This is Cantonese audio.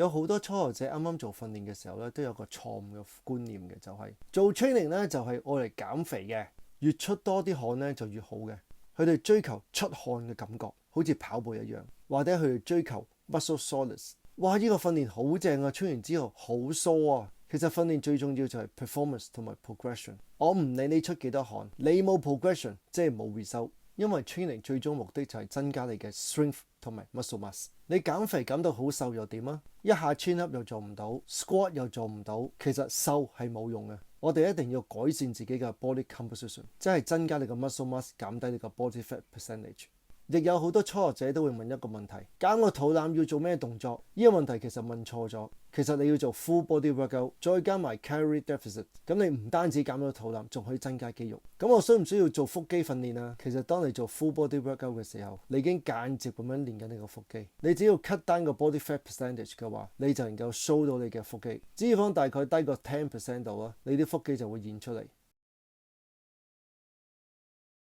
有好多初學者啱啱做訓練嘅時候咧，都有個錯誤嘅觀念嘅，就係做 training 咧就係愛嚟減肥嘅，越出多啲汗咧就越好嘅。佢哋追求出汗嘅感覺，好似跑步一樣，或者佢哋追求 muscle soreness。哇！呢個訓練好正啊，出完之後好疏啊。其實訓練最重要就係 performance 同埋 progression。我唔理你出幾多汗，你冇 progression 即係冇 result。因為 training 最終目的就係增加你嘅 strength 同埋 muscle mass。你減肥減到好瘦又點啊？一下 chin up 又做唔到 ，squat 又做唔到，其實瘦係冇用嘅。我哋一定要改善自己嘅 body composition，即係增加你嘅 muscle mass，減低你個 body fat percentage。亦有好多初學者都會問一個問題：減個肚腩要做咩動作？呢個問題其實問錯咗。其實你要做 full body workout，再加埋 calorie deficit，咁你唔單止減到肚腩，仲可以增加肌肉。咁我需唔需要做腹肌訓練啊？其實當你做 full body workout 嘅時候，你已經間接咁樣練緊你個腹肌。你只要 cut down 個 body fat percentage 嘅話，你就能夠 show 到你嘅腹肌。脂肪大概低過 10% 度啦，你啲腹肌就會現出嚟。